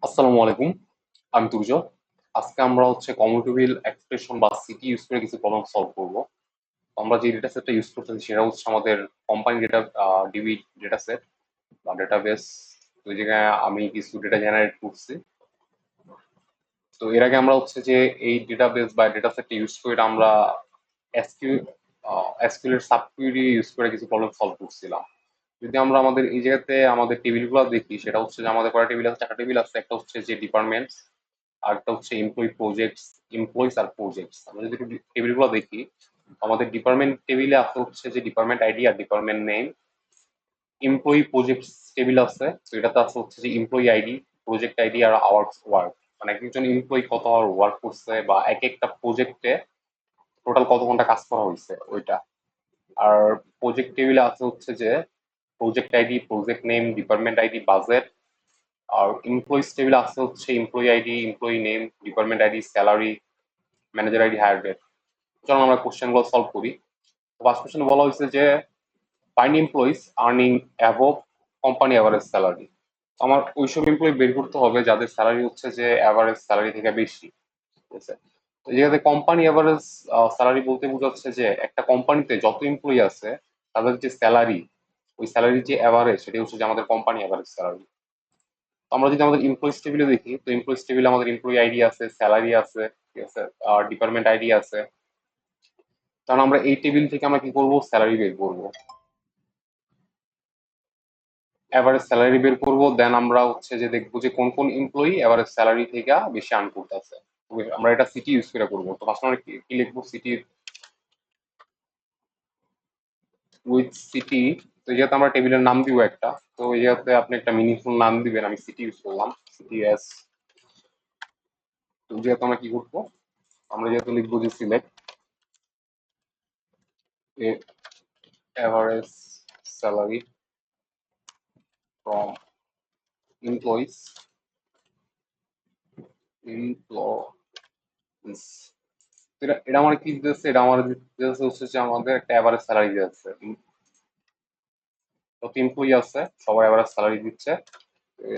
আসসালামু আলাইকুম। আমি তুর্য। আজকে আমরা কমন টেবিল এক্সপ্রেশন বা সিটি ইউজ করে কিছু প্রবলেম সলভ করব। আমরা যে ডেটা সেটটা ইউজ করতেছি সেটা আমাদের company data DB data set বা ডেটাবেস। তো এই জায়গায় আমি কিছু ডেটা জেনারেট করছি। তো এর আগে আমরা যে এই ডেটাবেস বা ডেটা সেটটা ইউজ করে আমরা এসকিউ এসকিউএল এর সাব কুয়েরি ইউজ করে কিছু প্রবলেম সলভ করছিলাম। যদি আমরা আমাদের এই জায়গাতে আমাদের টেবিলগুলো দেখি, সেটা যে আমাদের কয়টা টেবিল আছে, চারটা টেবিল আছে। একটা যে ডিপার্টমেন্টস, আরেকটা এমপ্লয়ি প্রজেক্টস, এমপ্লয়িজ আর প্রজেক্টস। আমরা যদি টেবিলগুলো দেখি, আমাদের ডিপার্টমেন্ট টেবিলে আছে যে ডিপার্টমেন্ট আইডি আর department name. Employee projects table আছে, তো এটাতে আছে যে এমপ্লয়ি আইডি, প্রজেক্ট আইডি আর আওয়ার্স ওয়ার্ক, মানে একজন এমপ্লয়ি কত আওয়ার ওয়ার্ক করছে বা এক একটা প্রজেক্টে টোটাল কত ঘন্টা কাজ করা হয়েছে ওইটা। আর প্রজেক্ট টেবিলে আছে যে project ID, project name, department ID, budget. আর এমপ্লয়িজ টেবিলে আছে employee ID, employee name, department ID, salary, manager ID, hire date. চলো আমরা কোশ্চেনগুলো সলভ করি। ফার্স্ট কোশ্চেন বলা হয়েছে যে find employees earning above company average salary. আমার ওইসব এমপ্লয়ি বের করতে হবে যাদের স্যালারি যে অ্যাভারেজ স্যালারি থেকে বেশি। ঠিক আছে, তো এই জায়গাতে কোম্পানি অ্যাভারেজ স্যালারি বলতে বোঝাচ্ছে যে একটা কোম্পানিতে যত এমপ্লয়ি আছে তাদের যে স্যালারি, ওই স্যালারির যে অ্যাভারেজ, সেটা যে আমাদের কোম্পানি অ্যাভারেজ স্যালারি। তো আমরা যদি আমাদের এমপ্লয়িজ টেবিলে দেখি, তো এমপ্লয়িজ টেবিলে আমাদের এমপ্লয়ি আইডি আছে, স্যালারি আছে, ঠিক আছে, আর ডিপার্টমেন্ট আইডি আছে। কারণ আমরা এই টেবিল থেকে আমরা কি করব, স্যালারি বের করব, এভারেজ স্যালারি বের করব। দেন আমরা যে দেখবো যে কোন কোন এমপ্লয়ি এভারেজ স্যালারি থেকে বেশি আর্ন করতেছে। আমরা এটা সিটি ইউজ করে করবো। তো ফার্স্ট আমরা কি লিখবো, সিটি উইথ সিটি। তো এই জায়গাতে আমরা টেবিলের নাম দিব একটা। তো এই জায়গাতে আপনি একটা মিনিংফুল নাম দিবেন। আমি সিটি ইউজ করলাম, সিটি এস। তো যেহেতু আমরা কি করবো, আমরা যেহেতু লিখবো যে select average salary from employees, employees. এটা এটা আমার কি দিতেছে, এটা আমার দিতেছে যে আমাদের একটা এভারেজ স্যালারি দিতেছে। যত এমপ্লয়ি আছে সবাই এভারেজ স্যালারি দিচ্ছে।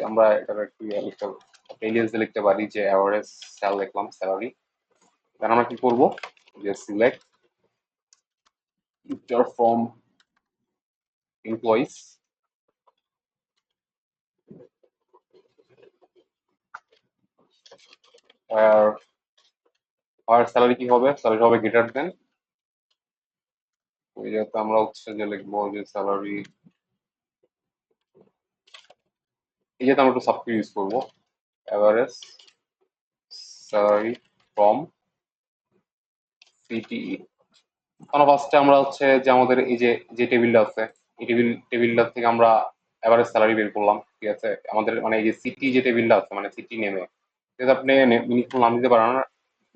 আমরা এটা একটু লিখতে এলিয়াস দিয়ে লিখতে পারি যে এভারেজ স্যাল লিখলাম, স্যালারি। দেন আমরা কি করব, যে সিলেক্ট ফিচার ফ্রম এমপ্লয়িজ আর আর স্যালারি কি হবে, স্যালারি হবে গ্রেটার দেন। ওই জায়গাতে আমরা যে লিখবো যে স্যালারি, এই জায়গাতে আমরা একটু সাবস্ক্রিপ্ট ইউজ করবো, এভারেজ স্যালারি ফ্রম সিটিই। কারণ ফার্স্টে আমরা যে আমাদের এই যে যে টেবিলটা আছে, এই টেবিলটা থেকে আমরা এভারেজ স্যালারি বের করলাম। ঠিক আছে, আমাদের মানে এই যে সিটি যে টেবিলটা আছে, মানে সিটি নেমে যদি আপনি মিনিংফুল নাম দিতে পারেন,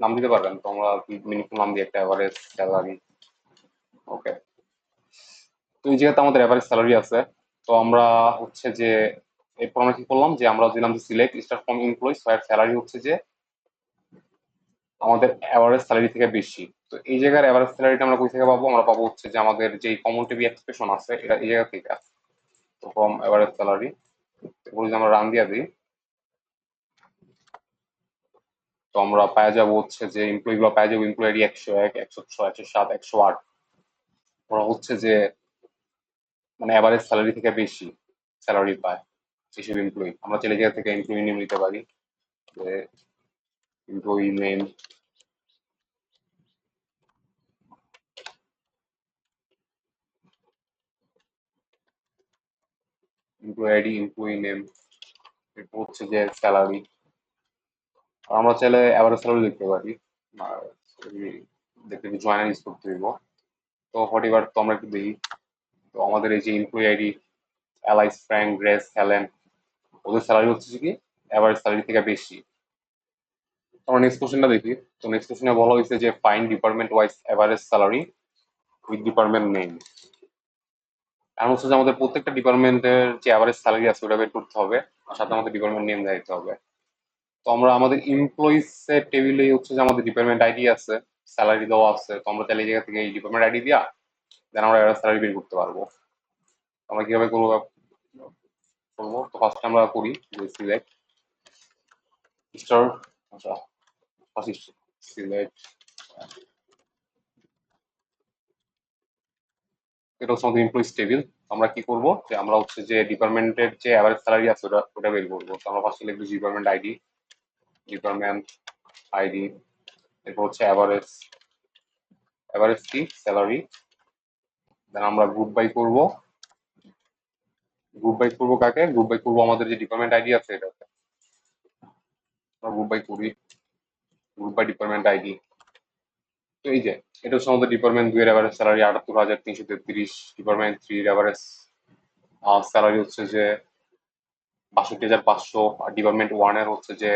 নাম দিতে পারবেন, তো আমরা মিনিংফুল নাম দিয়ে একটা এভারেজ স্যালারি। ওকে, তো এই জায়গাতে আমাদের এভারেজ স্যালারি আছে। তো আমরা যে এরপর আমরা কি করলাম, যে আমরা দিলাম যে select star from employees where salary যে আমাদের এভারেজ স্যালারি থেকে বেশি। তো এই জায়গার এভারেজ স্যালারিটা আমরা কই থেকে পাবো, আমরা পাবো যে আমাদের যে কমন টেবি এক্সপ্রেশন আছে, এটা এই জায়গা থেকে। তো ফ্রম এভারেজ স্যালারি, যদি আমরা রান দিয়ে দিই, তো আমরা পাওয়া যাবো যে এমপ্লয়ি গুলো পাওয়া যাবো, এমপ্লয়ি আইডি 101, 106, 107, 108। ওরা যে মানে এভারেজ স্যালারি থেকে বেশি স্যালারি পায় এইসব এমপ্লয়ি। আমরা চাইলে জায়গা থেকে এমপ্লয়ি নেম নিতে পারি, যে employee name, employee ID, employee name, এরপর যে স্যালারি। আমরা চাইলে এভারেজ স্যালারি লিখতে পারি। আর দেখতে জয়েন ইউজ করতে হইব। তো হোয়াট তো আমরা একটু দেখি। তো আমাদের এই যে employee ID, Alice, Frank, Grace, Helen, ওদের স্যালারি কি এভারেজ স্যালারি থেকে বেশি। আমরা নেক্সট কোশ্চেনটা দেখি। তো নেক্সট কোশ্চেনে বলা হয়েছে যে find department wise average salary with department name. কারণ যে আমাদের প্রত্যেকটা ডিপার্টমেন্টের যে এভারেজ স্যালারি আছে ওটা বের করতে হবে, আর সাথে আমাদের ডিপার্টমেন্ট নেম দিতে হবে। তো আমরা আমাদের এমপ্লয়িজ এর টেবিলে যে আমাদের ডিপার্টমেন্ট আইডি আছে, স্যালারি দেওয়া আছে। তো আমরা তাহলে এই জায়গা থেকে এই ডিপার্টমেন্ট আইডি দিয়া দেন আমরা এভারেজ স্যালারি বের করতে পারবো। আমরা কিভাবে করবো, তো ফার্স্ট আমরা করি যে সিলেক্ট স্টার, আচ্ছা ফার্স্ট সিলেক্ট, এটা হচ্ছে আমাদের এমপ্লয়িজ টেবিল। আমরা কি করব যে আমরা হচ্ছে যে ডিপার্টমেন্টের যে অ্যাভারেজ স্যালারি আছে ওটা বের করবো। তো আমরা ফার্স্টে লিখবো ডিপার্টমেন্ট আইডি, ডিপার্টমেন্ট আইডি, এরপর হচ্ছে অ্যাভারেজ, অ্যাভারেজ কি স্যালারি। দেন আমরা গ্রুপ বাই করব, গ্রুপ বাই করবো কাকে, গ্রুপ বাই করবো আমাদের যে ডিপার্টমেন্ট আইডি আছে এটাতে। আমরা গ্রুপ বাই করি, গ্রুপ বাই ডিপার্টমেন্ট আইডি। তো এই যে এটা হচ্ছে আমাদের ডিপার্টমেন্ট 2 এর অ্যাভারেজ স্যালারি ৭৮,৩33, ডিপার্টমেন্ট 3 এর অ্যাভারেজ স্যালারি হচ্ছে যে ৬২,৫০০, আর ডিপার্টমেন্ট 1 এর হচ্ছে যে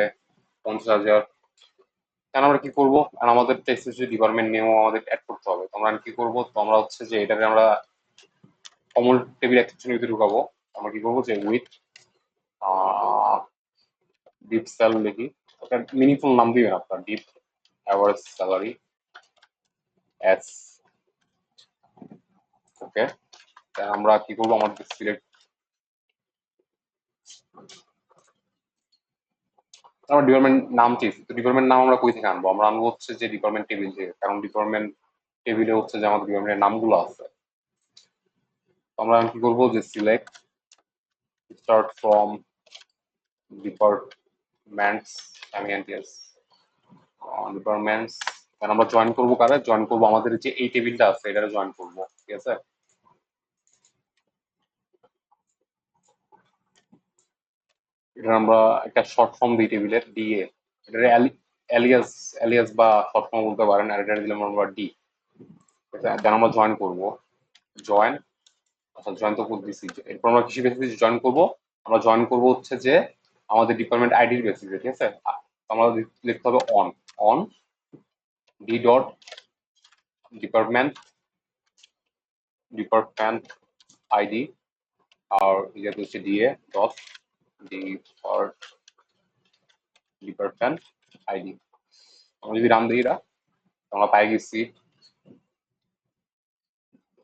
৫০,০০০। এখন আমরা কি করবো, আর আমাদের টেক্সট ডিপার্টমেন্ট নেমও আমাদের অ্যাড করতে হবে। তো আমরা কি করবো, তো আমরা হচ্ছে যে এটাকে আমরা কমন টেবিল এক্সেপশনের ভিতরে ঢুকাবো। আমরা কি করবো যে উইথ ডিপ সেল লিখি, একটা মিনিংফুল নাম দিবেন আপনার, ডিপ অ্যাভারেজ স্যালারি এস। ওকে, আমরা কি করবো, আমাদের সিলেক্ট, আমরা ডিপার্টমেন্ট নাম চেয়েছি, তো ডিপার্টমেন্ট নাম আমরা কই থেকে আনবো, আমরা আনবো হচ্ছে যে ডিপার্টমেন্ট টেবিল থেকে, কারণ ডিপার্টমেন্ট টেবিলে হচ্ছে যে আমাদের ডিপার্টমেন্টের নামগুলো আছে। তো আমরা কি করবো যে সিলেক্ট স্টার্ট ফ্রম ডিপার্টমেন্টস, আমি এনটিএস ডিপার্টমেন্টস। আমরা জয়েন করবো কারে, জয়েন করবো আমাদের যে এই টেবিলটা আছে এটারে জয়েন করবো, ঠিক আছে। এটা আমরা একটা শর্ট ফর্ম দিই টেবিলের ডিএ, এটার অ্যালিয়াস, অ্যালিয়াস বা শর্ট ফর্ম বলতে পারেন, আর এটা দিলাম আমরা ডি। দেন আমরা জয়েন করবো, জয়েন, আচ্ছা জয়েন তো করে দিছি। এরপর আমরা কৃষি বেসিসে জয়েন করবো, আমরা জয়েন করবো হচ্ছে যে আমাদের ডিপার্টমেন্ট আইডির বেসিসে, ঠিক আছে। আমরা লিখতে হবে on, on D dot department, department ID, আর এটা হচ্ছে ডিএ ডট ডিপার্টমেন্ট আইডি। আমরা যদি রান দিই, আমরা পাই গেছি,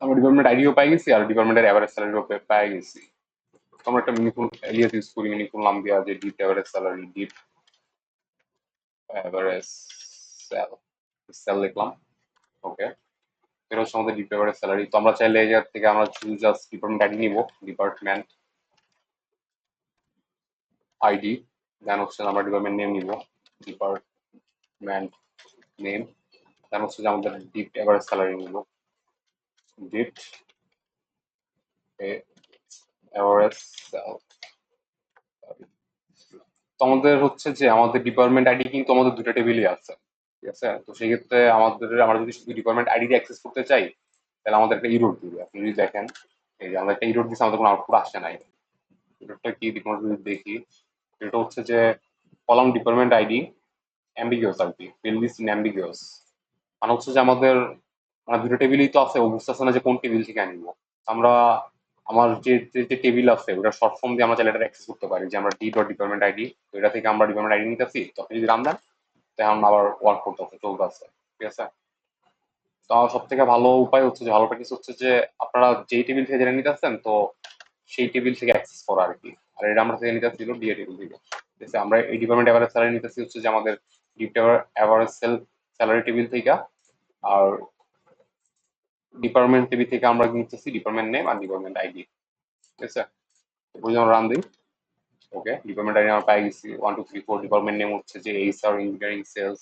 আমরা ডিপার্টমেন্ট আইডিও পাই গেছি আর ডিপার্টমেন্টের অ্যাভারেজ স্যালারিও পাই গেছি। আমরা একটা মিনিফুল এলিয়াস ইউজ করি, মিনিফুল নাম দেওয়া যে dep average salary, dep average sal, sal লিখলাম। ওকে, এটা হচ্ছে আমাদের ডিপ অ্যাভারেজ স্যালারি। তো আমরা চাইলে এই জায়গা থেকে আমরা জাস্ট ডিপার্টমেন্ট আইডি নিব, ডিপার্টমেন্ট আইডি, দেন হচ্ছে আমরা ডিপার্টমেন্ট নেম নিব, ডিপার্টমেন্ট নেম, দেন হচ্ছে যে আমাদের ডিপ অ্যাভারেজ স্যালারি নিব, ডিপ অ্যাভারেজ সেল। তো আমাদের হচ্ছে যে আমাদের ডিপার্টমেন্ট আইডি কিন্তু আমাদের দুটো টেবিলই আছে, ঠিক আছে। তো সেই ক্ষেত্রে আমাদের, আমরা যদি শুধু ডিপার্টমেন্ট আইডি দিয়ে অ্যাক্সেস করতে চাই তাহলে আমাদের একটা ইরোর দিবে। আপনি যদি দেখেন এই যে আমাদের একটা ইরোর দিচ্ছে, আমাদের কোনো আউটপুট আসছে নাই। ইরোরটা কি আমরা যদি দেখি, এটা হচ্ছে যে কলাম ডিপার্টমেন্ট আইডি অ্যাম্বিগিউস আর কি, ফিল্ড লিস্ট ইন অ্যাম্বিগিউস, মানে হচ্ছে যে আমাদের মানে দুটো টেবিলই তো আছে, ও বুঝতেছে না যে কোন টেবিল থেকে আনিব। আমরা আমার যে টেবিল আছে ওটা শর্ট ফর্ম দিয়ে আমরা চাইলে এটা অ্যাক্সেস করতে পারি, যে আমরা ডি ডট ডিপার্টমেন্ট আইডি, তো এটা থেকে আমরা ডিপার্টমেন্ট আইডি নিতেছি, তো আপনি যদি রান দেন তখন আবার ওয়ার্ক করতেছে, চলতেছে, ঠিক আছে। তো সব থেকে ভালো উপায় হচ্ছে যে, ভালো প্র্যাকটিস হচ্ছে যে আপনারা যেই টেবিল থেকে জেনে নিতেছেন তো সেই টেবিল থেকে অ্যাক্সেস করা আর কি। আর এটা আমরা থেকে নিতেছি ডিএ টেবিল থেকে, ঠিক আছে। আমরা এই ডিপার্টমেন্ট অ্যাভারেজ স্যালারি নিতেছি হচ্ছে যে আমাদের dep average sal salary table থেকে, আর ডিপার্টমেন্ট টেবিল থেকে আমরা নিতেছি ডিপার্টমেন্ট নেম আর ডিপার্টমেন্ট আইডি, ঠিক আছে। ওই যে আমরা রান দিই, ওকে, ডিপার্টমেন্ট আইডি আমরা পাই গেছি 1 2 3 4, ডিপার্টমেন্ট নেম হচ্ছে যে এইচআর ইঞ্জিনিয়ারিং সেলস,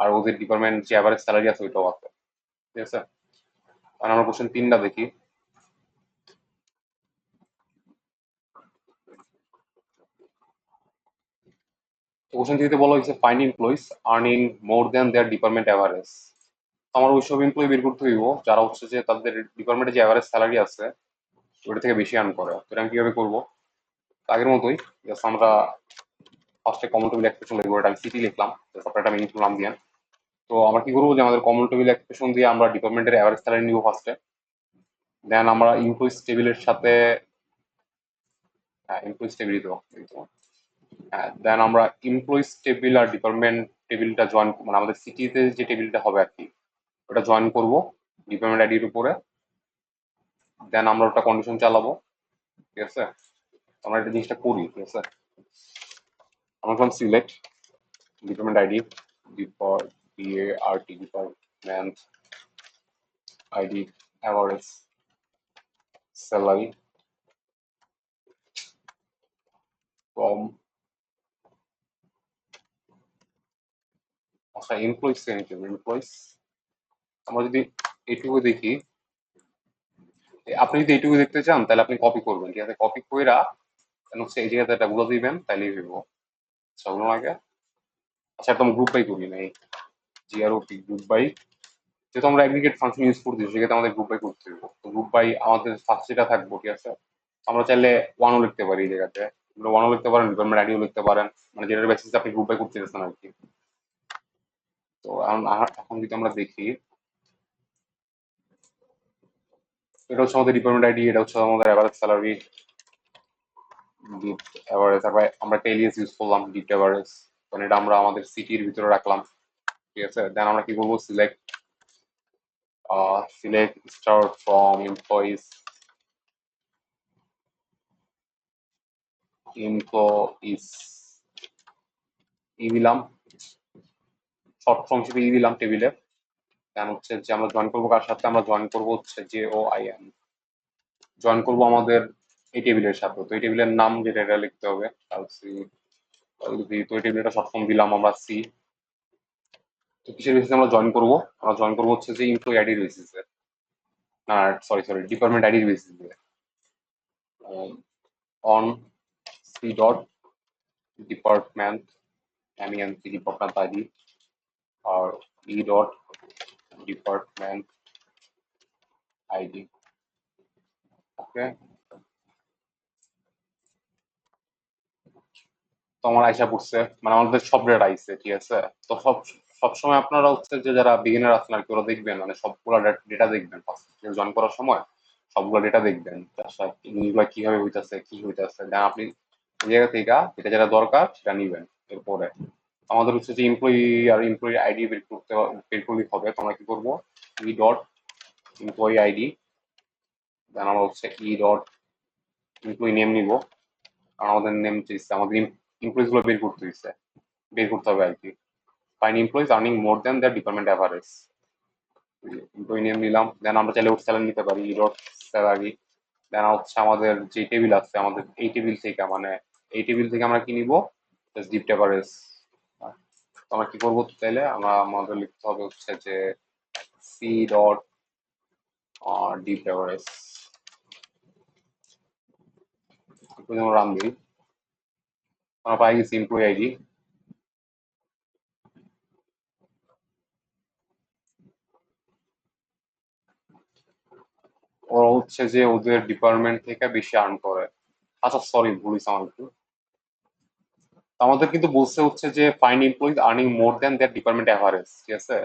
আর ওদের ডিপার্টমেন্ট যে অ্যাভারেজ স্যালারি আছে ওইটাও আছে, ঠিক আছে। আর আমরা কোশ্চেন 3টা দেখি। কোশ্চেন 3তে বলা হয়েছে ফাইন্ড এমপ্লয়িজ আর্নিং মোর দেন দেয়ার ডিপার্টমেন্ট অ্যাভারেজ। আমার ওইসব এমপ্লয়ি বের করতে হইব যারা হচ্ছে যে তাদের ডিপার্টমেন্টে যে অ্যাভারেজ স্যালারি আছে ওটা থেকে বেশি আর্ন করে। তো এটা আমি কিভাবে করবো, আগের মতোই জাস্ট আমরা ফার্স্টে কমন টেবিল এক্সপ্রেশন লিখবো, এটা আমি সিটি লিখলাম, তারপরে একটা মিনিংফুল নাম দিয়ে। তো আমরা কি করবো যে আমাদের কমন টেবিল এক্সপ্রেশন দিয়ে আমরা ডিপার্টমেন্টের অ্যাভারেজ স্যালারি নিব ফার্স্টে, দেন আমরা এমপ্লয়িজ টেবিলের সাথে, হ্যাঁ এমপ্লয়িজ টেবিলই তো, হ্যাঁ দেন আমরা এমপ্লয়িজ টেবিল আর ডিপার্টমেন্ট টেবিলটা জয়েন, মানে আমাদের সিটিতে যে টেবিলটা হবে আর কি ওটা জয়েন করব ডিপার্টমেন্ট আইডির উপরে, দেন আমরা ওটা কন্ডিশন চালাবো, ঠিক আছে। আমরা একটা জিনিসটা করি, ঠিক আছে। আমরা করলাম select department ID depart department ID average salary from আচ্ছা এমপ্লয়িজ এমপ্লয়িজ আমরা যদি এইটুকু দেখি, আপনি যদি এইটুকু দেখতে চান তাহলে আপনি কপি করবেন, ঠিক আছে? কপি কইরা হচ্ছে এই জায়গাতে একটা গুলো দিবেন তাইলেই হইব। সবগুলো আগে আচ্ছা একদম গ্রুপ বাই করি নাই, জিআরওপি গ্রুপ বাই, যেহেতু আমরা অ্যাগ্রিগেট ফাংশন ইউজ করতেছি সেক্ষেত্রে আমাদের গ্রুপ বাই করতে হবে। তো গ্রুপ বাই আমাদের ফার্স্ট যেটা থাকবো, ঠিক আছে? আমরা চাইলে ওয়ানও লিখতে পারি এই জায়গাতে, ওয়ানও লিখতে পারেন, ডিপার্টমেন্ট আইডিও লিখতে পারেন, মানে যেটার বেসিসে আপনি গ্রুপ বাই করতে চাচ্ছেন আর কি। তো এখন যদি আমরা দেখি, এটা হচ্ছে আমাদের ডিপার্টমেন্ট আইডি, এটা হচ্ছে আমাদের অ্যাভারেজ স্যালারি ডিপ অ্যাভারেজ, তারপরে আমরা টেলিএস ইউজ করলাম ডিপ অ্যাভারেজ, কারণ এটা আমরা আমাদের সিটির ভিতরে রাখলাম, ঠিক আছে? দেন আমরা কি করবো, সিলেক্ট স্টার্ট ফ্রম এমপ্লয়িজ ই দিলাম, শর্ট ফর্ম হিসেবে ই দিলাম টেবিলে। দেন হচ্ছে যে আমরা জয়েন করবো কার সাথে, আমরা জয়েন করবো হচ্ছে যে ও আই এম, জয়েন করবো আমাদের এই টেবিলের সাথে। তো এই টেবিলের নাম যেটা এটা লিখতে হবে তো এই টেবিলটা শর্ট ফর্ম দিলাম আমরা সি। তো কিসের বেসিসে আমরা জয়েন করবো, আমরা জয়েন করবো হচ্ছে যে এমপ্লয়ি আইডির বেসিসে, না সরি ডিপার্টমেন্ট আইডির বেসিসে। অন সি ডট ডিপার্টমেন্ট এমইএনসি ডিপার্টমেন্ট আইডি আর E dot department ID. Okay, তো আমার আইসা পড়ছে, মানে আমাদের সব ডেটা আইছে, ঠিক আছে? তো সবসময় আপনারা হচ্ছে যে যারা বিগিনার আছেন আর কি, ওরা দেখবেন মানে সবগুলা ডেটা দেখবেন জয়েন করার সময়, সবগুলা ডেটা দেখবেন আচ্ছা জিনিসগুলো কিভাবে হইতাছে কি হইতাছে, দেন আপনি এই জায়গা থেকে যেটা যেটা দরকার সেটা নিবেন। এরপরে আমাদের হচ্ছে যে এমপ্লয়ি আর এমপ্লয়ি আইডি বের করতে হবে। তোমরা কি করবো, ই ডট এমপ্লয়ি আইডি, দেন আমরা হচ্ছে ই ডট এমপ্লয়ি নেম নিব, আর আমাদের নেম চাইছে, আমাদের এমপ্লয়িজ গুলো বের করতে হবে আর কি। Find employees earning more than their department average, employee name নিলাম। দেন আমরা চাইলে ওর স্যালারি নিতে পারি, ই ডট স্যালারি। দেন হচ্ছে আমাদের যে টেবিল আছে, আমাদের এই টেবিল থেকে মানে এই টেবিল থেকে আমরা কি নিব, ডিপ অ্যাভারেজ। তো আমরা কি করবো, চাইলে আমরা আমাদের লিখতে হবে হচ্ছে যে C dot dep average, run দিই, আমরা পাই গেছি এমপ্লয়ি আইডি। ওরা হচ্ছে যে ওদের ডিপার্টমেন্ট থেকে বেশি আর্ন করে। আচ্ছা সরি ভুল হয়েছে আমার একটু, আমাদের কিন্তু বলছে হচ্ছে যে find employees earning more than that department average, ঠিক আছে?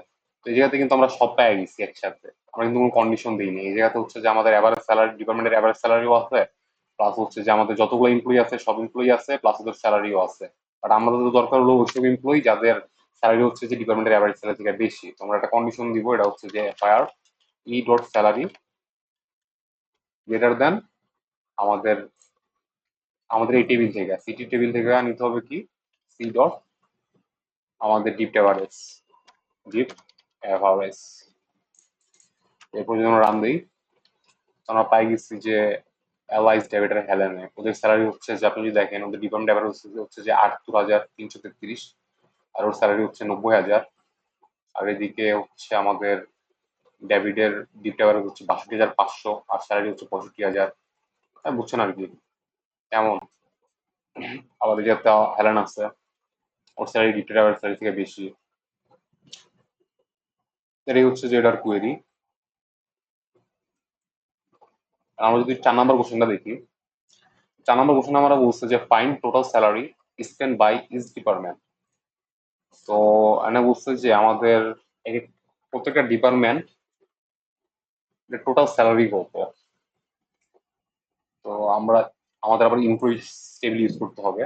তো এই জায়গাতে কিন্তু আমরা সব পেয়ে গেছি একসাথে, আমরা কিন্তু কোনো কন্ডিশন দিইনি। এই জায়গাতে হচ্ছে যে আমাদের অ্যাভারেজ স্যালারি, ডিপার্টমেন্টের অ্যাভারেজ স্যালারিও আছে, প্লাস হচ্ছে যে আমাদের যতগুলো এমপ্লয়ি আছে সব এমপ্লয়ি আছে, প্লাস ওদের স্যালারিও আছে। বাট আমাদের তো দরকার হলো ওইসব এমপ্লয়ি যাদের স্যালারি হচ্ছে যে ডিপার্টমেন্টের অ্যাভারেজ স্যালারি থেকে বেশি। তো আমরা একটা কন্ডিশন দিব, এটা হচ্ছে যে fire E dot salary greater than আমাদের আমাদের এই টেবিল থেকে, সিটি টেবিল থেকে নিতে হবে কি, সি ডট আমাদের ডিপ অ্যাভারেজ, ডিপ অ্যাভারেজ। এরপর যদি আমরা রান দিই, আমরা পাই গেছি যে অ্যালাইজ ডেভিডের হেলেনে ওদের স্যালারি হচ্ছে যে, আপনি যদি দেখেন ওদের ডিপার্টমেন্ট অ্যাভারেজ হচ্ছে যে ৭৮,৩৩৩, আর ওর স্যালারি হচ্ছে ৯০,০০০। আর এদিকে হচ্ছে আমাদের ডেভিডের ডিপ অ্যাভারেজ হচ্ছে ৬২,৫০০, আর স্যালারি হচ্ছে ৬৫,০০০। বুঝছেন আর কি কেমন? আবার এই যে একটা হেলেন আছে, ওর স্যালারি ডিপ অ্যাভারেজ স্যালারি থেকে বেশি। এটাই হচ্ছে যে এটার কোয়েরি। আমরা যদি ৪ নম্বর কোশ্চেনটা দেখি, ৪ নম্বর কোশ্চেন আমরা বলছে যে find total salary spend by each department. তো এখানে বলছে যে আমাদের প্রত্যেকটা ডিপার্টমেন্ট টোটাল স্যালারি কত। তো আমরা আমাদের আবার ইমপ্লয়ি টেবিল ইউজ করতে হবে।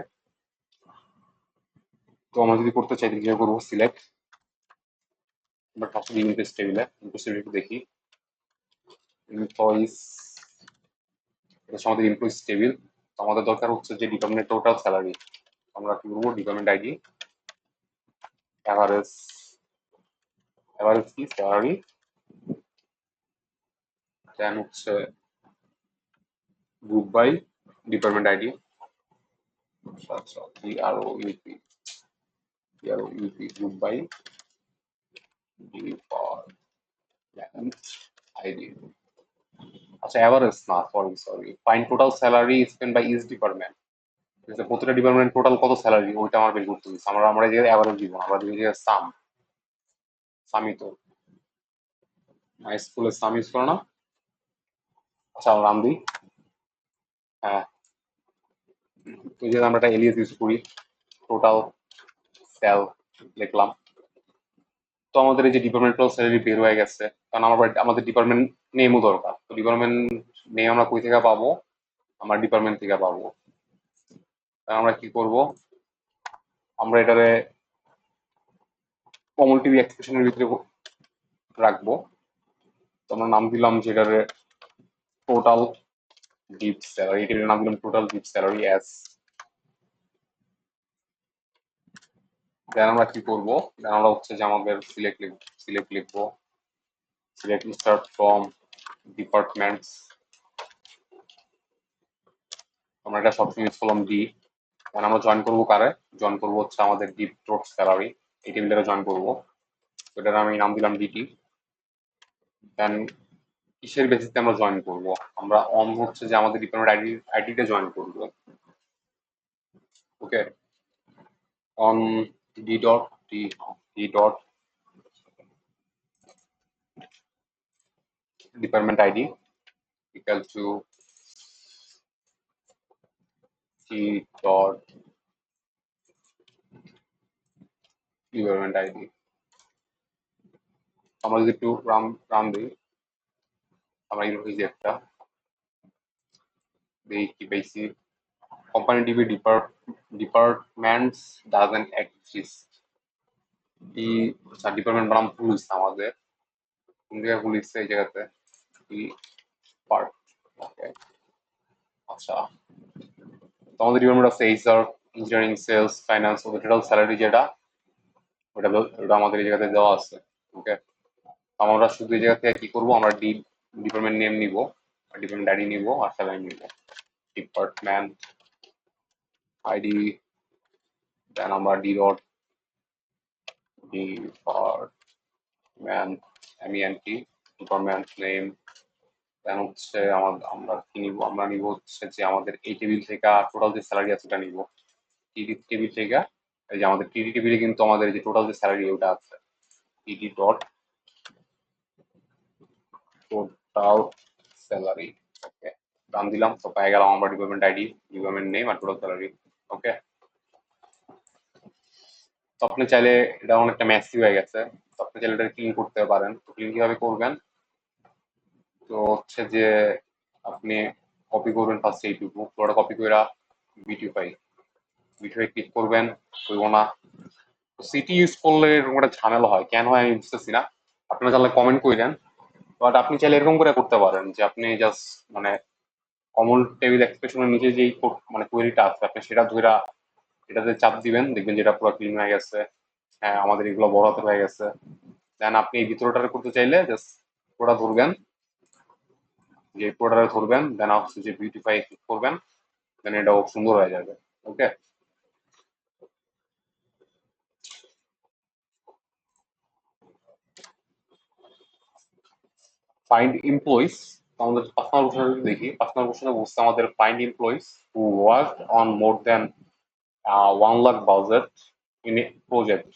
তো আমরা যদি করতে চাই তাহলে কি করবো, সিলেক্ট, আমরা ফার্স্ট ইমপ্লয়িজ টেবিলে ইমপ্লয়িজ টেবিল একটু দেখি, এমপ্লয়িজ, এটা হচ্ছে আমাদের এমপ্লয়িজ টেবিল। তো আমাদের দরকার হচ্ছে যে ডিপার্টমেন্টের টোটাল স্যালারি। আমরা কি করবো, ডিপার্টমেন্ট আইডি অ্যাভারেজ, অ্যাভারেজ কি স্যালারি, দেন হচ্ছে গ্রুপ বাই ডিপার্টমেন্ট আইডি, আচ্ছা D R O U P group by department ID. আচ্ছা অ্যাভারেজ না, sorry find total salary spend by each department. ঠিক আছে, প্রতিটা ডিপার্টমেন্ট টোটাল কত স্যালারি ওইটা আমার বের করতে হচ্ছে। আমরা এই জায়গায় অ্যাভারেজ দিব না, আমরা দিব এই জায়গায় সামই তো স্কুলে সাম ইউজ করো না। আচ্ছা আমরা নাম দিই, হ্যাঁ ওই জায়গায় আমরা একটা এলিয়াস ইউজ করি, টোটাল স্যাল লিখলাম। তো আমাদের এই যে ডিপার্টমেন্টাল স্যালারি বের হয়ে গেছে, কারণ আমাদের ডিপার্টমেন্ট নেমও দরকার। তো ডিপার্টমেন্ট নেম আমরা কই থেকে পাবো, আমরা ডিপার্টমেন্ট থেকে পাবো। আমরা কি করব, আমরা এটারে কমন টিভি এক্সপ্রেশনের ভিতরে রাখবো। তো আমরা নাম দিলাম যেটারে টোটাল ডিপ স্যালারি, এটার নাম দিলাম টোটাল ডিপ স্যালারি এস। দেন আমরা কি করবো, দেন আমরা হচ্ছে যে আমাদের সিলেক্ট লিখবো, সিলেক্ট স্টার্ট ফ্রম ডিপার্টমেন্টস। আমরা এটা সবসময় ইউজ করলাম ডি। দেন আমরা জয়েন করবো কারে, জয়েন করবো হচ্ছে আমাদের ডিপ ডট স্যালারি, এই টেবিলটারে জয়েন করবো। এটার আমি নাম দিলাম ডিটি। দেন কিসের বেসিসে আমরা জয়েন করব, আমরা অন হচ্ছে যে আমাদের ডিপার্টমেন্ট আইডিতে জয়েন করব। Okay, on D dot department ID equal to D dot department ID. আমরা যদি একটু রান দিই, আমরা এই যে একটা কি পেয়েছি, company DB departments doesn't exist. Department নাম ভুল হচ্ছে আমাদের, কোন জায়গায় ভুল হচ্ছে এই জায়গাতে পার্ট। ওকে আচ্ছা, তো আমাদের ডিপার্টমেন্ট আছে এইচআর, ইঞ্জিনিয়ারিং, সেলস, ফাইন্যান্স, ওদের টোটাল স্যালারি যেটা ওটা আমাদের এই জায়গাতে দেওয়া আছে। ওকে, আমরা শুধু এই জায়গা থেকে কি করবো, আমরা ডিপার্টমেন্ট নেম নিব, ডিপার্টমেন্ট আইডি নিব আর স্যালারি নিব। ডিপার্টমেন্ট আইডি, দেন আমরা ডিপার্টমেন্ট এমইএনটি ডিপার্টমেন্ট নেম, দেন হচ্ছে আমরা কি নিব, আমরা নিব হচ্ছে যে আমাদের এই টেবিল থেকে টোটাল যে স্যালারি আছে ওটা নিব। টিডি টেবিল থেকে, এই যে আমাদের টিডি টেবিলে কিন্তু আমাদের যে টোটাল যে স্যালারি ওটা আছে, টিডি ডট টোটাল স্যালারি। ওকে, দাম দিলাম, তো পেয়ে গেলাম আমরা ডিপার্টমেন্ট আইডি, ডিপার্টমেন্ট নেম আর টোটাল স্যালারি। ওকে, তো আপনি চাইলে, এটা অনেকটা ম্যাসি হয়ে গেছে, তো আপনি চাইলে এটা ক্লিন করতে পারেন। তো ক্লিন কিভাবে করবেন, তো হচ্ছে যে আপনি কপি করবেন ফার্স্ট এইটুকু, পুরোটা কপি করে বিটিউফাই ক্লিক করবেন, করবো না। সিটি ইউজ করলে এরকম একটা ঝামেলা হয়, কেন হয় আমি বুঝতেছি না। আপনারা চাইলে কমেন্ট করে দেন, বাট আপনি চাইলে এরকম করে করতে পারেন যে আপনি জাস্ট মানে কমন টেবিল এক্সপ্রেশনের নিচে যেই মানে কোয়েরিটা আছে আপনি সেটা ধরে এটাতে চাপ দিবেন, দেখবেন যেটা পুরো ক্লিন হয়ে গেছে। হ্যাঁ আমাদের এগুলো বড় হাতে হয়ে গেছে। দেন আপনি এই ভিতরটা করতে চাইলে জাস্ট পুরোটা ধরবেন, যে পুরোটা ধরবেন, দেন হচ্ছে যে বিউটিফাই ক্লিক করবেন, দেন এটাও সুন্দর হয়ে যাবে। ওকে, ফাইন্ড এমপ্লয়িজ, আমাদের 5 নম্বর কোশ্চেন দেখি। 5 নম্বর কোশ্চেনে বলছে আমাদের find employees who work on more than 1 lakh budget in a project.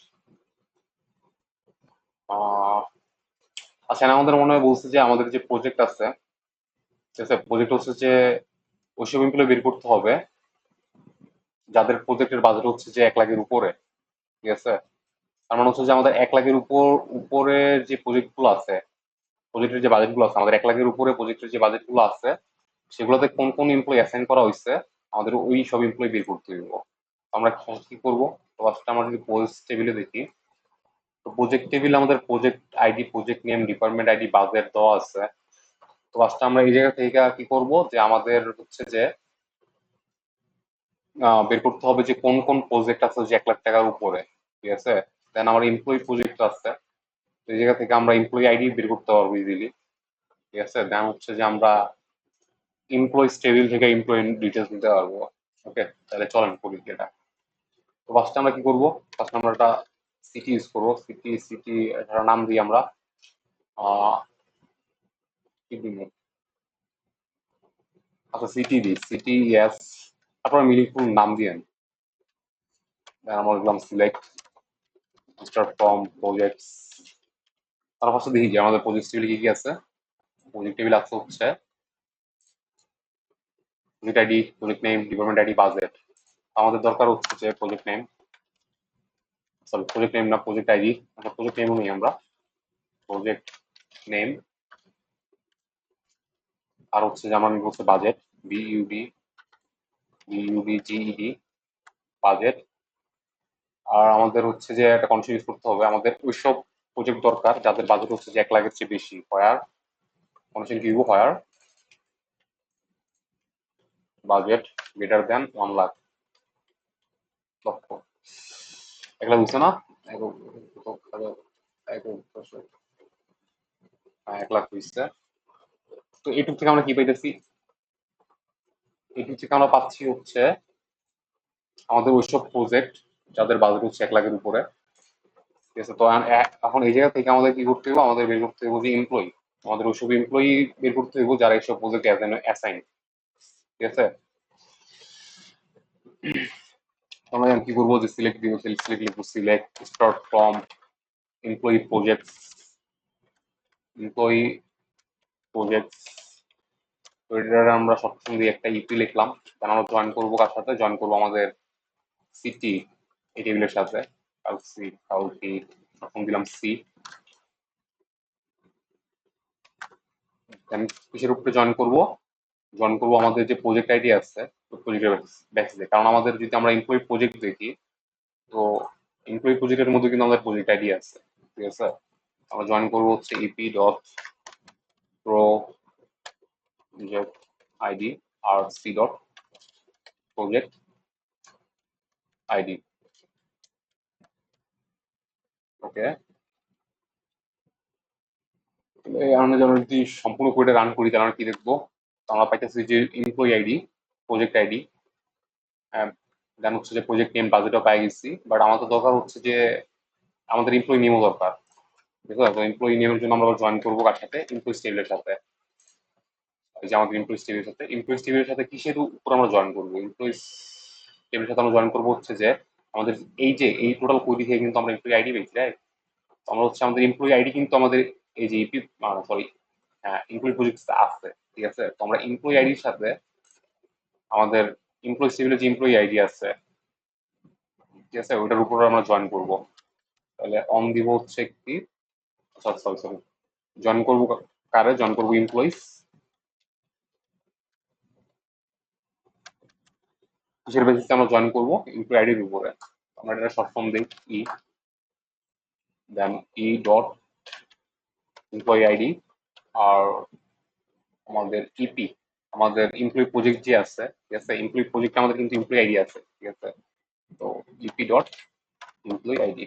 আচ্ছা আমাদের মনে হয় বলছে যে আমাদের যে প্রজেক্ট আছে, ঠিক আছে, প্রজেক্ট হচ্ছে যে ওইসব এমপ্লয় বের করতে হবে যাদের প্রজেক্টের বাজেট হচ্ছে যে 1 লাখের উপরে। ঠিক আছে, তার মানে হচ্ছে যে আমাদের 1 লাখের উপরে যে প্রজেক্ট গুলো আছে, প্রজেক্টের যে বাজেট গুলো আছে, আমাদের 1 লাখের উপরে প্রজেক্টের যে বাজেট গুলো আছে সেগুলোতে কোন কোন এমপ্লয় অ্যাসাইন করা হয়েছে আমাদের ওই সব এমপ্লয় বের করতে হইব। আমরা কি করবো, তো ফার্স্ট আমরা যদি প্রজেক্ট টেবিলে দেখি, তো প্রজেক্ট টেবিলে আমাদের project ID, project name, department ID, budget দেওয়া আছে। তো ফার্স্ট আমরা এই জায়গা থেকে কি করব, যে আমাদের হচ্ছে যে বের করতে হবে যে কোন কোন প্রজেক্ট আছে যে 1 লাখ টাকার উপরে। ঠিক আছে, দেন আমার এমপ্লয়ি প্রজেক্ট আছে, এই জায়গা থেকে আমরা এমপ্লয়ি আইডি বের করতে পারবো ইজিলি। ঠিক আছে, দেন হচ্ছে যে আমরা এমপ্লয়িজ টেবিল থেকে এমপ্লয়ি ডিটেলস নিতে পারবো। ওকে, তাহলে চলেন করি এটা। তো ফার্স্টে আমরা কি করবো, ফার্স্টে আমরা একটা সিটি ইউজ করবো, সিটি একটা নাম দিই আমরা কি দিব, আচ্ছা সিটি দিই, সিটি ইয়েস, তারপরে মিনিংফুল নাম দিয়েন। দেন আমরা দিলাম সিলেক্ট স্টার্ট ফ্রম প্রজেক্টস। তার ফার্স্টে দেখি যে আমাদের প্রজেক্ট টেবিল কি কি আছে। প্রজেক্ট টেবিল আছে হচ্ছে project ID, project name, department ID, budget. আমাদের দরকার হচ্ছে যে project name, sorry project name না প্রজেক্ট আইডি, আমরা প্রজেক্ট নেমও নিই আমরা, প্রজেক্ট নেম। আর হচ্ছে যে আমার নিব হচ্ছে বাজেট, বিইউডি, জিইডি, বাজেট। আর আমাদের হচ্ছে যে একটা কন্ডিশন ইউজ করতে হবে, আমাদের ওইসব প্রজেক্ট দরকার যাদের বাজেট হচ্ছে যে 1 লাখের চেয়ে বেশি। হোয়ার কন্ডিশন কি দিব, হোয়ার বাজেট গ্রেটার দেন 1 লাখ, লক্ষ। 1 লাখ বুঝছে না, 1 লাখ বুঝছে। তো এইটুক থেকে আমরা কি পাইতেছি, এইটুক থেকে আমরা পাচ্ছি হচ্ছে আমাদের ওইসব প্রজেক্ট যাদের বাজেট হচ্ছে 1 লাখের উপরে। ঠিক আছে, তো এখন এই জায়গা থেকে আমাদের কি করতে হবে, আমাদের বের করতে হবে যে এমপ্লয়ি, আমাদের ওইসব এমপ্লয়ি বের করতে হবে যারা এইসব প্রজেক্ট অ্যাসাইন। ঠিক আছে, আমরা এখন কি করবো, যে সিলেক্ট দিব, সিলেক্ট লিখবো, select start from employee project, employee project. তো এটার আমরা সবসময় দিয়ে একটা ইপি লিখলাম, কারণ আমরা জয়েন করবো কার সাথে, জয়েন করবো আমাদের সিটি এই টেবিলের সাথে, কাউসি সবসময় দিলাম সি। দেন কিসের উপরে জয়েন করবো, জয়েন করবো আমাদের যে প্রজেক্ট আইডি আছে প্রজেক্টের বেসিসে, কারণ আমাদের যদি আমরা এমপ্লয়ি প্রজেক্ট দেখি, তো এমপ্লয়ি প্রজেক্টের মধ্যে কিন্তু আমাদের প্রজেক্ট আইডি আছে। ঠিক আছে, আমরা জয়েন করবো হচ্ছে ইপি ডট প্রজেক্ট আইডি আর সি ডট প্রজেক্ট আইডি। ওকে, আমরা যেন যদি সম্পূর্ণ কোডটা রান করি তাহলে আমরা কি দেখবো, আমরা পাইতেছি যে এমপ্লয়ি আইডি, প্রজেক্ট আইডি, দেন হচ্ছে যে প্রজেক্ট নেম, বাজেটও পাই গেছি। বাট আমাদের দরকার হচ্ছে যে আমাদের এমপ্লয়ি নেমও দরকার। ঠিক আছে, তো এমপ্লয়ি নেমের জন্য আমরা জয়েন করবো কার সাথে, এমপ্লয়ি টেবিলের সাথে। এই যে আমাদের এমপ্লয়ি টেবিলের সাথে, এমপ্লয়ি টেবিলের সাথে কিসের উপর আমরা জয়েন করবো, এমপ্লয়ি টেবিলের সাথে আমরা জয়েন করবো হচ্ছে যে আমাদের এই যে এই টোটাল কোডি থেকে কিন্তু আমরা এমপ্লয়ি আইডি পেয়েছি, রাইট। আমরা হচ্ছে আমাদের এমপ্লয়ি আইডি কিন্তু আমাদের এই যে ইপি, সরি, এমপ্লয়ি প্রজেক্ট আছে। ঠিক আছে, তো আমরা এমপ্লয়ি আইডির সাথে আমাদের এমপ্লয়ি টেবিলে যে এমপ্লয়ি আইডি আছে, ঠিক আছে, ওইটার উপর আমরা জয়েন করব। তাহলে অন দিব হচ্ছে কি, সরি সরি সরি, জয়েন করবো কারে, জয়েন করবো এমপ্লয়িজ, কিসের বেসিসে আমরা জয়েন করবো, এমপ্লয়ি আইডির উপরে। আমরা এটা শর্ট ফর্ম দিই ই, দেন ই ডট এমপ্লয়ি আইডি, আর আমাদের ইপি, আমাদের এমপ্লয়ি প্রজেক্ট যে আছে, ঠিক আছে, এমপ্লয়ি প্রজেক্ট আমাদের কিন্তু এমপ্লয়ি আইডি আছে। ঠিক আছে, তো ইপি ডট এমপ্লয়ি আইডি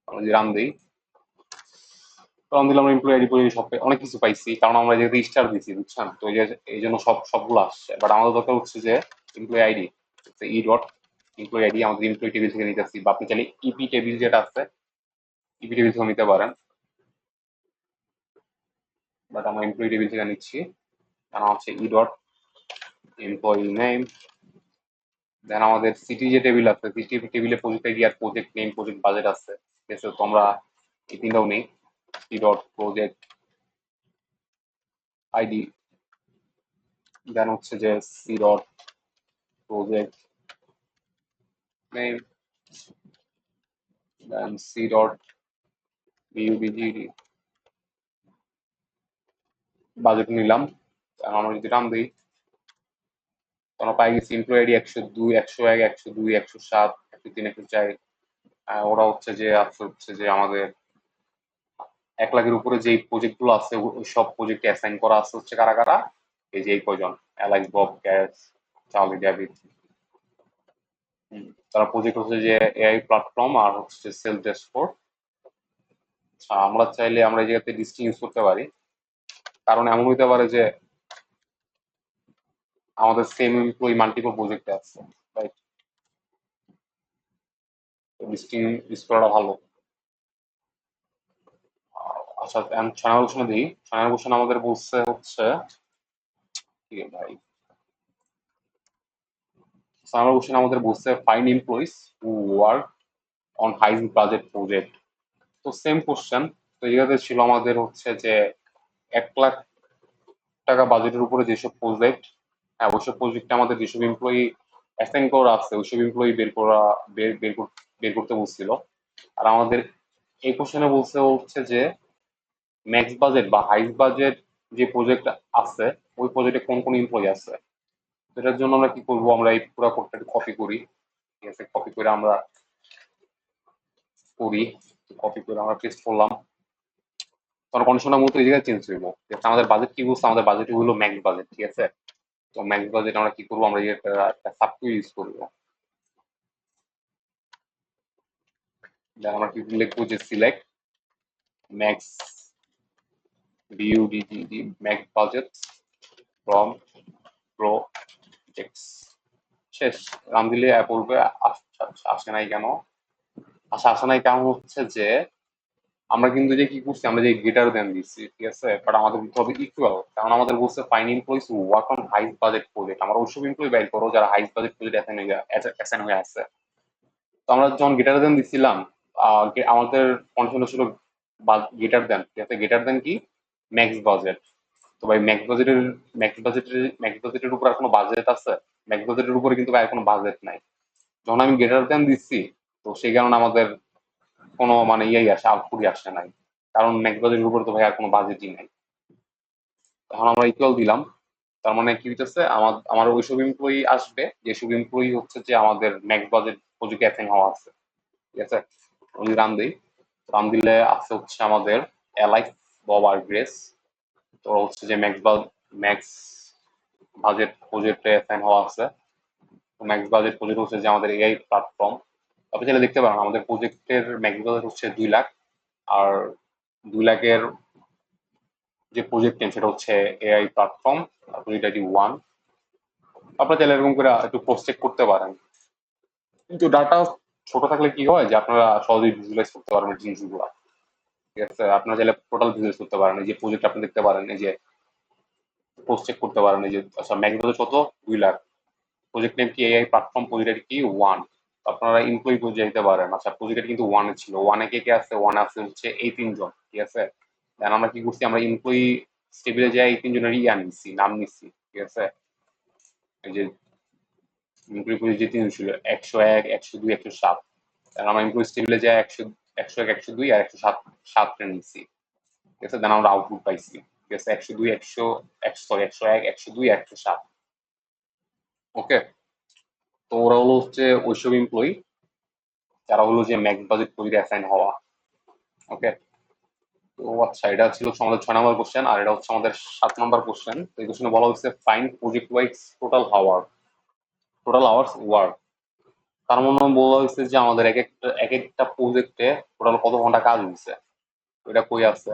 আমরা যদি রান দিই, রান দিলে আমরা এমপ্লয়ি আইডি সব অনেক কিছু পাইছি, কারণ আমরা যেহেতু স্টার দিচ্ছি, বুঝছেন, তো এই জন্য সবগুলো আসছে। বাট আমাদের দরকার হচ্ছে যে employee ID, E dot employee ID আমাদের এমপ্লয়ি টেবিল থেকে নিতে আসছি, বা আপনি চাইলে ইপি টেবিল যেটা আছে ইপি টেবিল থেকে নিতে পারেন। বাট আমরা এমপ্লয়ি টেবিল থেকে নিচ্ছি, কারণ হচ্ছে ই ডট এমপ্লয়ি নেম। দেন আমাদের সিটি যে টেবিল আছে, সিটি টেবিলে প্রজেক্ট আইডি আর প্রজেক্ট নেম, প্রজেক্ট বাজেট আছে। ঠিক আছে, তো আমরা এই তিনটাও নেই, সি ডট প্রজেক্ট আইডি, দেন হচ্ছে যে সি ডট প্রজেক্ট নেম, দেন সি ডট বিইউডিজিডি, বাজেট নিলাম। আমরা যদি নাম দিই, আমরা পাই গেছি এমপ্লয়ি আইডি 102, 101, 102, 107, 103, 104। ওরা হচ্ছে যে হচ্ছে যে আমাদের 1 লাখের উপরে যে প্রজেক্ট গুলো আছে ওই সব প্রজেক্টে অ্যাসাইন করা আছে হচ্ছে কারা কারা, এই যে এই কয়জন, Alex, Bob, cash, Charlie, David. তারা প্রজেক্ট হচ্ছে যে এআই প্ল্যাটফর্ম আর হচ্ছে সেলস ড্যাশবোর্ড। আমরা চাইলে আমরা এই জায়গাতে লিস্টিং ইউজ করতে পারি, কারণ এমন হইতে পারে যে আমাদের সেম এমপ্লয়ি মাল্টিপল প্রজেক্টে আছে, রাইট? লিস্টিং ইউজ করাটা ভালো। আচ্ছা, আমি 6 নম্বর কোশ্চেনে দিই। 6 নম্বর কোশ্চেন আমাদের বলছে হচ্ছে কি রে ভাই, 6 নম্বর কোশ্চেন আমাদের বলছে find employees who work on high budget project. তো সেম কোশ্চেন। তো এই জায়গাতে ছিল আমাদের হচ্ছে যে 1 লাখ টাকা বাজেটের উপরে যেসব প্রজেক্ট, হ্যাঁ ওইসব প্রজেক্টে আমাদের যেসব এমপ্লয়ি অ্যাসাইন করা আছে ওইসব এমপ্লয়ি বের করা, বের করতে বলছিল। আর আমাদের এই কোশ্চেনে বলছে হচ্ছে যে ম্যাক্স বাজেট বা হাই বাজেট যে প্রজেক্ট আছে ওই প্রজেক্টে কোন কোন এমপ্লয়ি আছে। এটার জন্য আমরা কি করবো, আমরা এই পুরো কোডটা কপি করি। ঠিক আছে, কপি করে আমরা করি, কপি করে আমরা পেস্ট করলাম। তখন কন্ডিশনটা মূলত এই জায়গায় চেঞ্জ হইব। ঠিক আছে, আমাদের বাজেট কি বলছে, আমাদের বাজেট হলো ম্যাক্স বাজেট। ঠিক আছে, তো ম্যাক্স বাজেট আমরা কি করবো, আমরা একটা সাবকিউ ইউজ করবো। দেন আমরা কি লিখবো যে সিলেক্ট ম্যাক্স বিইউডিটি ম্যাক্স বাজেট ফ্রম প্রজেক্টস। শেষ। রান দিলে পড়বে। আসে নাই কেন? আসে নাই কারণ হচ্ছে যে আমরা কিন্তু যে কি করছি, আমরা যে গেটার দেন দিচ্ছি, ঠিক আছে, বাট আমাদের দিতে হবে ইকুয়াল, কারণ আমাদের বলছে find employees work on high budget project. আমরা ওইসব এমপ্লয়ি বাইর করো যারা হাই বাজেট প্রজেক্ট অ্যাসাইন হয়ে আছে। তো আমরা যখন গেটার দেন দিচ্ছিলাম, আমাদের কন্ডিশন ছিল গেটার দেন। ঠিক আছে, গেটার দেন কি ম্যাক্স বাজেট। তো ভাই ম্যাক্স বাজেটের উপর আর কোনো বাজেট আছে? ম্যাক্স বাজেটের উপরে কিন্তু ভাই আর কোনো বাজেট নাই। যখন আমি গেটার দেন দিচ্ছি, তো সেই কারণে আমাদের কোনো মানে ইয়েই আসে, আউটপুটই আসে নাই, কারণ ম্যাক্স বাজেটের উপর তো ভাই আর কোনো বাজেটই নাই। তখন আমরা ইকুয়াল দিলাম। তার মানে কি হইতেছে, আমার আমার ওইসব এমপ্লয়ি আসবে যেসব এমপ্লয়ি হচ্ছে যে আমাদের ম্যাক্স বাজেট প্রজেক্টে অ্যাসাইন হওয়া আছে। ঠিক আছে, আমি রান দিই। রান দিলে আছে হচ্ছে আমাদের এলাইফ বব আর গ্রেস। তো হচ্ছে যে ম্যাক্স বাজেট প্রজেক্টে অ্যাসাইন হওয়া আছে। তো ম্যাক্স বাজেট প্রজেক্ট হচ্ছে যে আমাদের এআই প্ল্যাটফর্ম। আপনি চাইলে দেখতে পারেন আমাদের প্রজেক্টের ম্যাক্স বাজেট হচ্ছে 2 লাখ। আর 2 লাখের যে প্রজেক্ট নেম সেটা হচ্ছে এআই প্ল্যাটফর্ম, প্রজেক্ট আইডি 1। আপনারা চাইলে এরকম করে একটু ক্রস চেক করতে পারেন। কিন্তু ডাটা ছোট থাকলে কি হয় যে আপনারা সহজেই ভিজুয়ালাইজ করতে পারবেন জিনিসগুলো। ঠিক আছে, আপনারা চাইলে টোটাল ভিজুয়ালাইজ করতে পারেন, এই যে প্রজেক্ট আপনি দেখতে পারেন, এই যে ক্রস চেক করতে পারেন, এই যে আচ্ছা ম্যাক্স বাজেট কত, 2 লাখ। প্রজেক্ট নেম কি এআই প্ল্যাটফর্ম, প্রজেক্ট আইডি কি 1। আপনারা এমপ্লয়ি পর্যায়ে যেতে পারেন। আচ্ছা প্রজেক্ট কিন্তু 1 এ ছিল, 1 এ কে কে আছে, 1 আছে হচ্ছে এই 3 জন। ঠিক আছে, দেন আমরা কি করছি, আমরা এমপ্লয়ি টেবিলে যাই এই 3 জনের ইয়া নিচ্ছি, নাম নিচ্ছি। ঠিক আছে, এই যে এমপ্লয়ি যে 3 ছিল 101, 102, 107। আমরা এমপ্লয়ি টেবিলে যাই 101, 102 আর 107 নিচ্ছি। ঠিক আছে, দেন আমরা আউটপুট পাইছি। ঠিক আছে, 102, 101, 102, 107। ওকে, তো ওরা হলো হচ্ছে ওইসব এমপ্লয়ি যারা হলো যে ম্যাক্স বাজেট প্রজেক্টে অ্যাসাইন হওয়া। ওকে, তো আচ্ছা এটা ছিল হচ্ছে আমাদের 6 নম্বর কোশ্চেন, আর এটা হচ্ছে আমাদের 7 নম্বর কোশ্চেন। তো এই কোশ্চেনে বলা হচ্ছে find project wise total hours work. তার মানে বলা হয়েছে যে আমাদের এক একটা প্রজেক্টে টোটাল কত ঘন্টা কাজ হয়েছে। এটা কই আছে,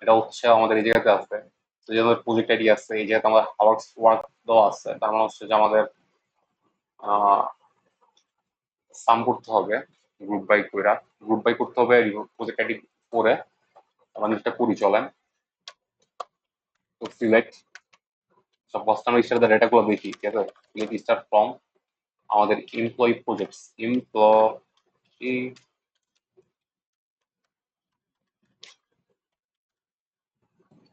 এটা হচ্ছে আমাদের এই জায়গাতে আছে। তো যে আমাদের প্রজেক্ট আইডি আছে, এই জায়গাতে আমাদের আওয়ার্স ওয়ার্ক দেওয়া আছে। তার মানে হচ্ছে যে আমাদের সাম করতে হবে, গ্রুপ বাই করতে হবে প্রজেক্ট আইডি করে। আমরা জিনিসটা করি, চলেন। তো সিলেক্ট সব কাস্টমার হিসেবে ডেটা গুলো দেখি। ঠিক আছে, সিলেক্ট স্টার্ট ফ্রম আমাদের এমপ্লয়ি প্রজেক্টস, এমপ্লয়ি।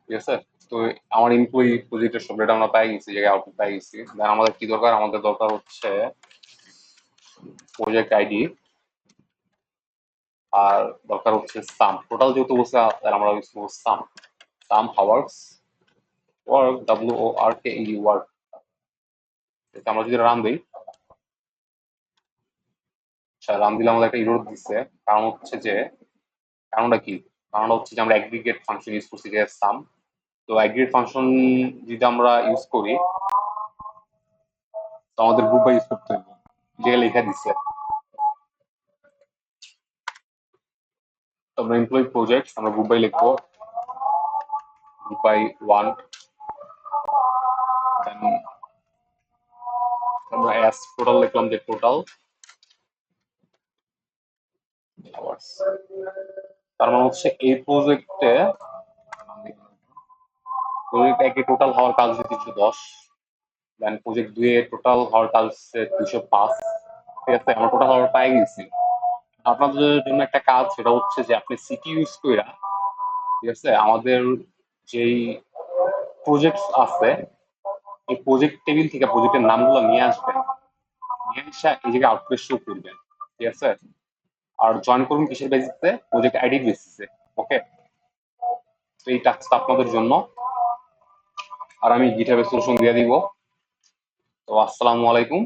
ঠিক আছে, তো আমার এমপ্লয়ি প্রজেক্টের সব ডেটা আমরা পাই গেছি, জায়গায় আউটপুট পাই গেছি। দেন আমাদের কি দরকার, আমাদের দরকার হচ্ছে প্রজেক্ট আইডি, আর দরকার হচ্ছে সাম। টোটাল যেহেতু বলছে তাহলে আমরা ইউজ করবো সাম। সাম আওয়ার্স ওয়ার্ক, WORK আমরা যদি রান দিই, রান দিলে আমাদের একটা ইরর দিচ্ছে। কারণ হচ্ছে যে কারণটা কি, কারণটা হচ্ছে যে আমরা অ্যাগ্রিগেট ফাংশন ইউজ করছি যে সাম। তো অ্যাগ্রিগেট ফাংশন যদি আমরা ইউজ করি, তো আমাদের গ্রুপ বাই ইউজ করতে হবে। যে লেখা দিছে। তো আমরা এমপ্লয়ি প্রজেক্ট আমরা গ্রুপ বাই লিখবো, গ্রুপ বাই 1, দেন আমরা এস টোটাল লিখলাম, যে টোটাল আওয়ার্স। তার মানে হচ্ছে এই প্রজেক্টে, প্রজেক্ট একে টোটাল হওয়ার কাজ হচ্ছে 310, দেন প্রজেক্ট 2 এ টোটাল হওয়ার কাজ হচ্ছে 205। ঠিক আছে, আমরা টোটাল হওয়ার পাই গেছি। আপনাদের জন্য একটা কাজ, সেটা হচ্ছে যে আপনি সিটি ইউজ করে, ঠিক আছে, আমাদের যেই প্রজেক্ট আছে এই প্রজেক্ট টেবিল থেকে প্রজেক্টের নামগুলো নিয়ে আসবেন, নিয়ে এসে এই জায়গায় আউটপুট শো করবেন। ঠিক আছে, আর জয়েন করুন কিসের বেসিসে? প্রজেক্ট আইডির বেসিসে। ওকে, তো এই টাস্কটা আপনাদের জন্য, আর আমি গিটহাবে সলিউশন দিয়ে দিব। তো আসসালামু আলাইকুম,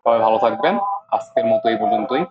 সবাই ভালো থাকবেন। আজকের মতো এই পর্যন্তই।